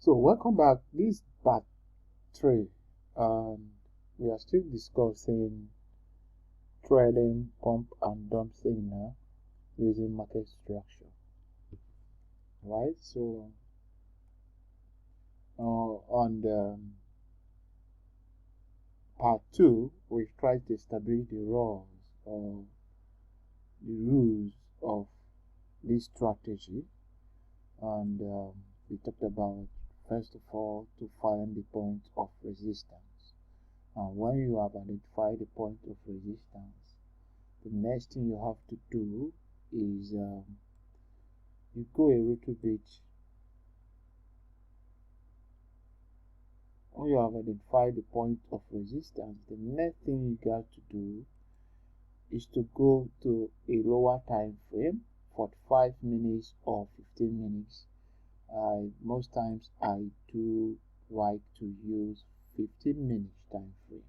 So welcome back. This is part 3, and we are still discussing trading pump and dump signal using market structure. Right? So on the part 2, we've tried to establish the rules of this strategy, and we talked about, first of all, to find the point of resistance. And when you have identified the point of resistance, the next thing you have to do is you go a little bit. When you have identified the point of resistance, the next thing you got to do is to go to a lower time frame, 45 minutes or 15 minutes. Most times I do like to use 15 minutes time frame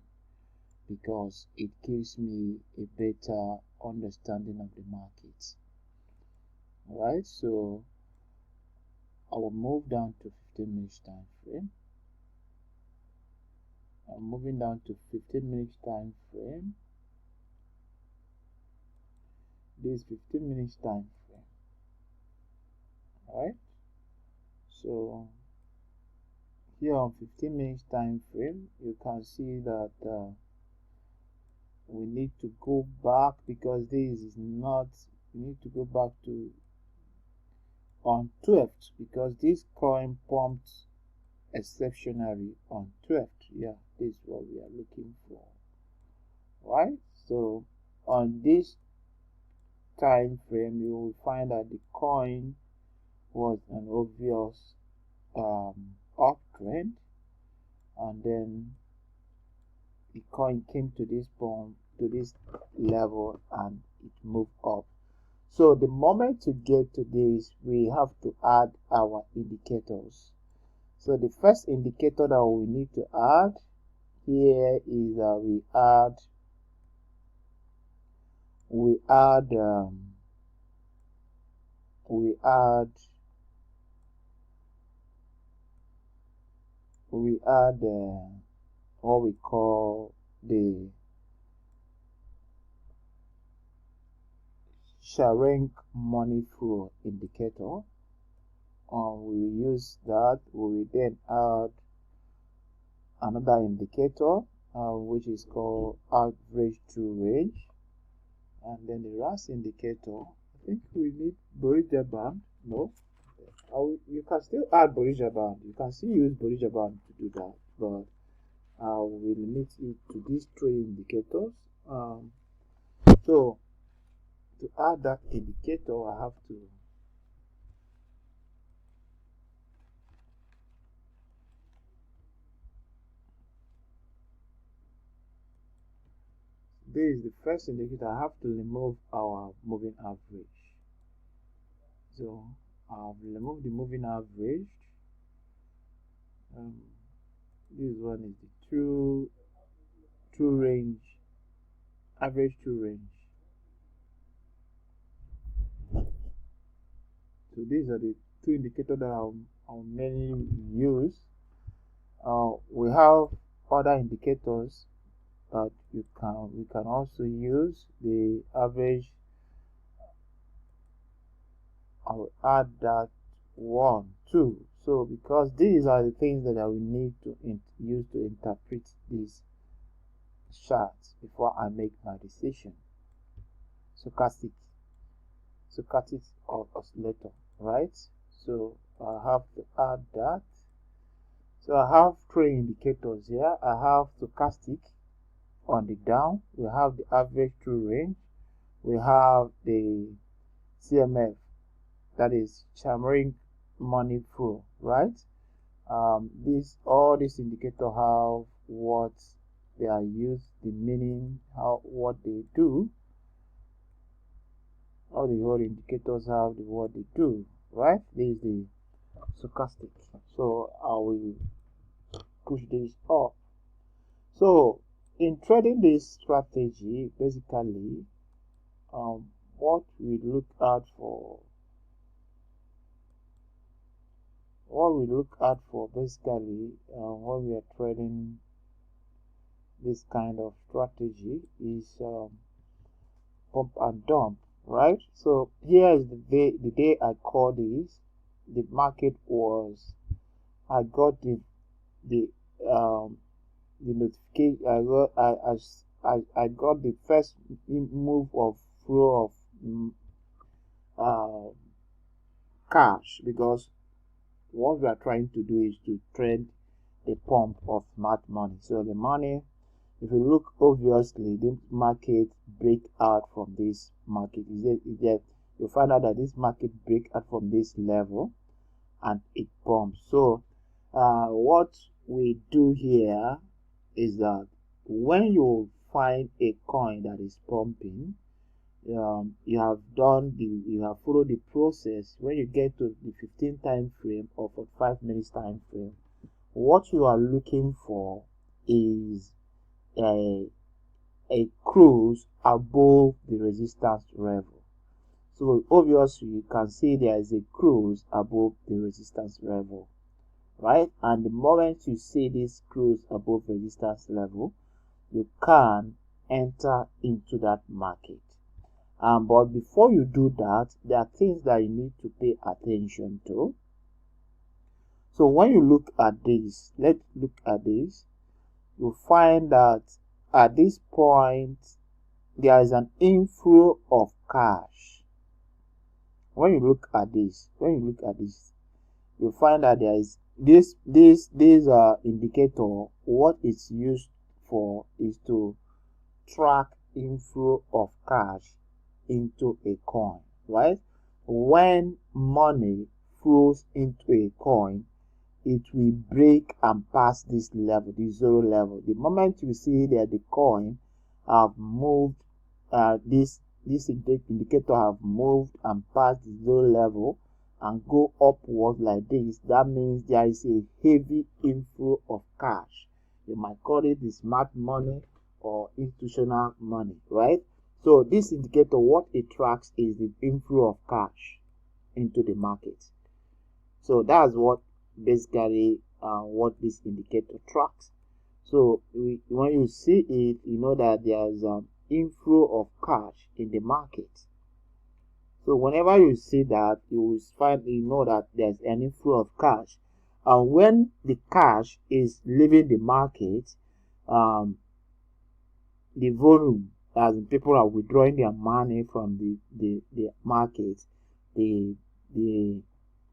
because it gives me a better understanding of the market. Alright, so I will move down to 15 minutes time frame. I'm moving down to 15 minutes time frame. This 15 minutes time frame. Alright, so here on 15 minutes time frame, you can see that we need to go back, because this is not, we need to go back to on 12th, because this coin pumped exceptionally on 12th. Yeah, this is what we are looking for. Right, so on this time frame, you will find that the coin was an obvious uptrend, and then the coin came to this point, to this level, and it moved up. So the moment to get to this, we have to add our indicators. So the first indicator that we need to add here is we add what we call the Sharing money flow indicator. We will use that. We will then add another indicator which is called average true range, and then the last indicator, I think we need Bollinger Band. No, you can still add Bollinger Band. You can still use Bollinger Band to do that, but we limit it to these 3 indicators. So to add that indicator, I have to this is the first indicator. I have to remove our moving average. So I've removed the moving average. This one is the true range, average true range. So these are the 2 indicators that I'll mainly use. We have other indicators that we can also use. The average, I will add that 1, 2. So because these are the things that I will need to use to interpret these charts before I make my decision. Stochastic oscillator, right? So I have to add that. So I have 3 indicators here. I have stochastic on the down, we have the average true range, we have the CMF, that is Sharing money flow, right? All these indicators have what they are used, the meaning, what they do. All the whole indicators have what they do, right? This is the stochastic. So I will push this up. So in trading this strategy, basically, what we look out for, what we look at for basically when we are trading this kind of strategy is pump and dump, right? So here is the day I called this. The market was, I got the notification. I got the first move of flow of cash, because what we are trying to do is to trade the pump of smart money. So the money, if you look, obviously the market break out from this market. You find out that this market break out from this level and it pumps. So what we do here is that when you find a coin that is pumping, you have followed the process. When you get to the 15 time frame or 45 minutes time frame, what you are looking for is a cruise above the resistance level. So obviously you can see there is a cruise above the resistance level, right? And the moment you see this cruise above resistance level, you can enter into that market. But before you do that, there are things that you need to pay attention to. So when you look at this, let's look at this. You find that at this point there is an inflow of cash. When you look at this, you find that there is this indicator. What it's used for is to track inflow of cash into a coin, right? When money flows into a coin, it will break and pass this level, the zero level. The moment you see that the coin have moved, this indicator have moved and passed the zero level and go upwards like this, that means there is a heavy inflow of cash. You might call it the smart money or institutional money, right? So this indicator, what it tracks is the inflow of cash into the market. So that's what basically what this indicator tracks. So when you see it, you know that there's an inflow of cash in the market. So whenever you see that, you know that there's an inflow of cash. And when the cash is leaving the market, the volume, as people are withdrawing their money from the market, the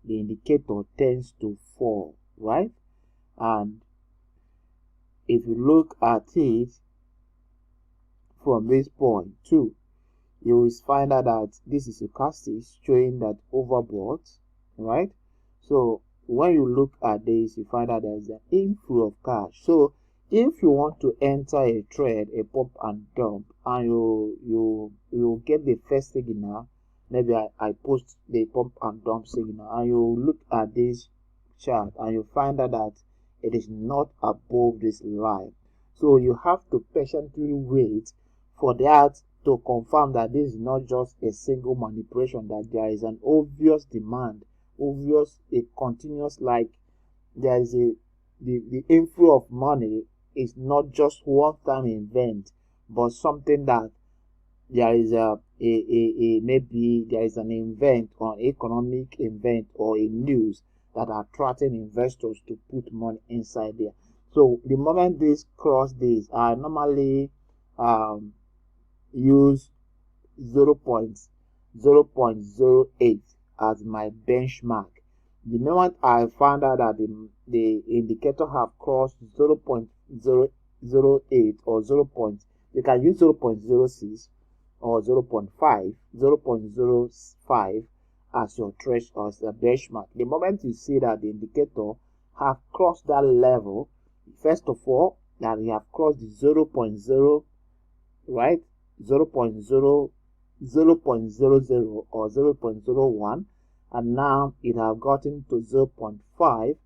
indicator tends to fall, right? And if you look at it from this point too, you will find out that this is a stochastic showing that overbought, right? So when you look at this, you find out there is an inflow of cash. So if you want to enter a trade, a pump and dump, and you get the first signal, maybe I post the pump and dump signal, and you look at this chart and you find out that it is not above this line. So you have to patiently wait for that to confirm that this is not just a single manipulation, that there is an obvious demand, a continuous, like there is the inflow of money is not just one time event, but something that there is maybe there is an event or an economic event or a news that are attracting investors to put money inside there. So the moment this cross this, I normally use 0.08 as my benchmark. The moment I found out that the indicator have crossed 0.008 or 0. You can use 0.06 or 0.05 as your threshold, as a benchmark. The moment you see that the indicator have crossed that level, first of all, that we have crossed the 0.0, right? 0.00 or 0.01, and now it have gotten to 0.5.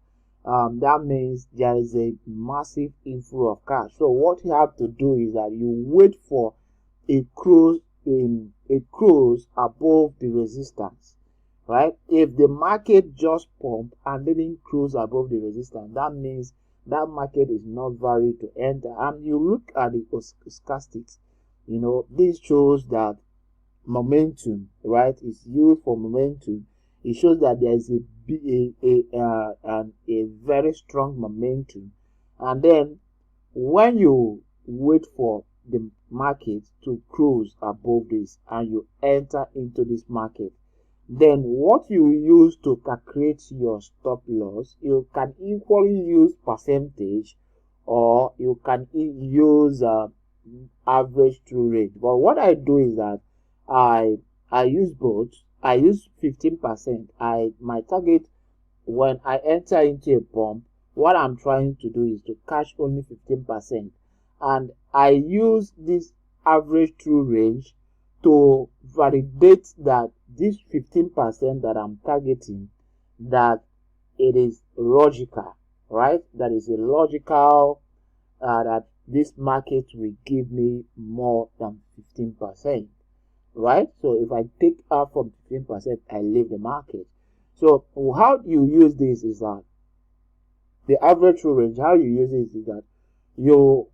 That means there is a massive inflow of cash. So what you have to do is that you wait for a cruise above the resistance. right? If the market just pumped and didn't close above the resistance, that means that market is not valid to enter. And you look at the stochastics, this shows that momentum, right, is used for momentum. It shows that there is a very strong momentum. And then when you wait for the market to close above this and you enter into this market, then what you use to calculate your stop loss, you can equally use percentage, or you can use average true rate. But what I do is that I use both. I use 15%. My target when I enter into a pump, what I'm trying to do is to catch only 15%, and I use this average true range to validate that this 15% that I'm targeting, that it is logical, right? That is a logical that this market will give me more than 15%, right? So if I take out from 15%, I leave the market. So how you use this is that the average true range, how you use it is that you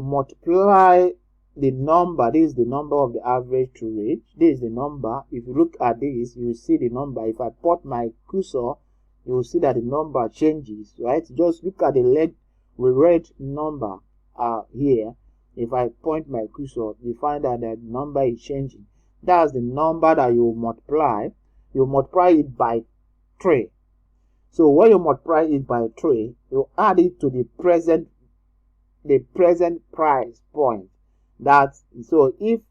multiply the number. This is the number of the average true range. This is the number. If you look at this, you see the number. If I put my cursor, you will see that the number changes, right? Just look at the red number here. If I point my cursor, you find that the number is changing. That's the number that you multiply. You multiply it by 3. So when you multiply it by 3, you add it to the present price point. So if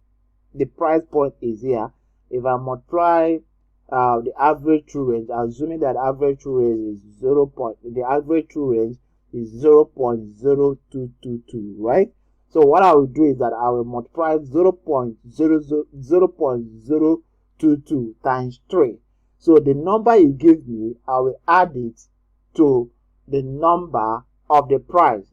the price point is here, if I multiply the average true range, assuming that average true range is the average true range is 0.0222, right? So what I will do is that I will multiply 0.022 times 3. So the number you give me, I will add it to the number of the price,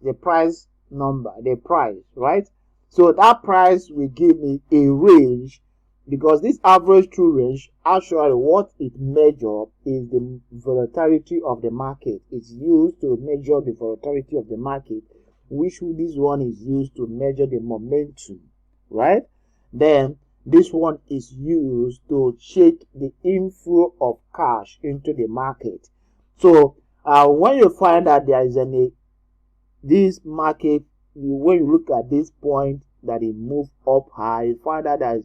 right? So that price will give me a range, because this average true range, actually what it measures is the volatility of the market. It's used to measure the volatility of the market, which this one is used to measure the momentum, right? Then this one is used to check the inflow of cash into the market. So when you find that there is this market, when you look at this point that it moved up high, you find that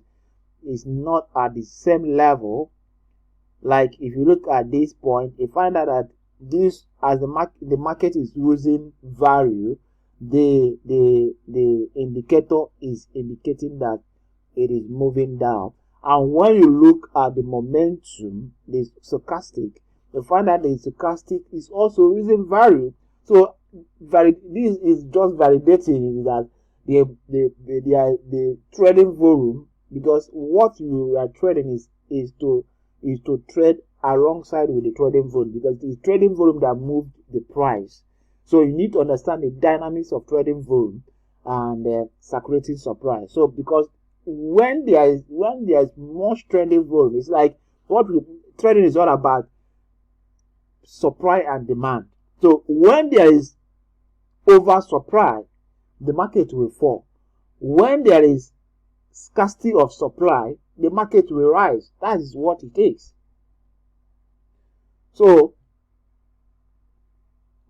it's not at the same level. Like if you look at this point, you find out that this, as the market is losing value, the indicator is indicating that it is moving down. And when you look at the momentum, the stochastic, you find that the stochastic is also losing value. So this is just validating that the trading volume, because what you are trading is to trade alongside with the trading volume, because the trading volume that moved the price. So you need to understand the dynamics of trading volume and circulating supply. So because when there is much trading volume, it's like trading is all about supply and demand. So when there is oversupply, the market will fall. When there is scarcity of supply, the market will rise. That is what it is. So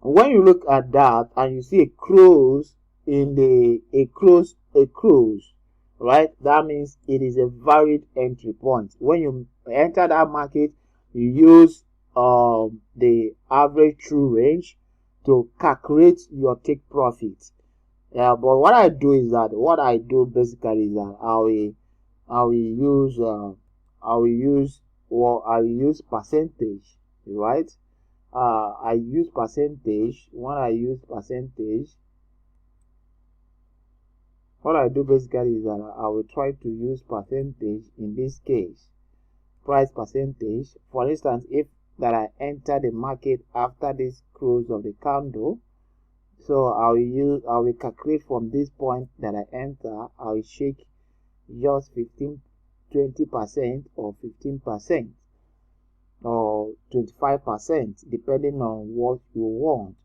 when you look at that and you see a close, right? That means it is a valid entry point. When you enter that market, you use the average true range to calculate your take profit. But what I do basically is that I will use percentage, right? I use percentage. When I use percentage, what I do basically is that I will try to use percentage, in this case, price percentage. For instance, if that I enter the market after this close of the candle, so I will calculate from this point that I enter, I will shake just 20% or 15%. or 25%, depending on what you want.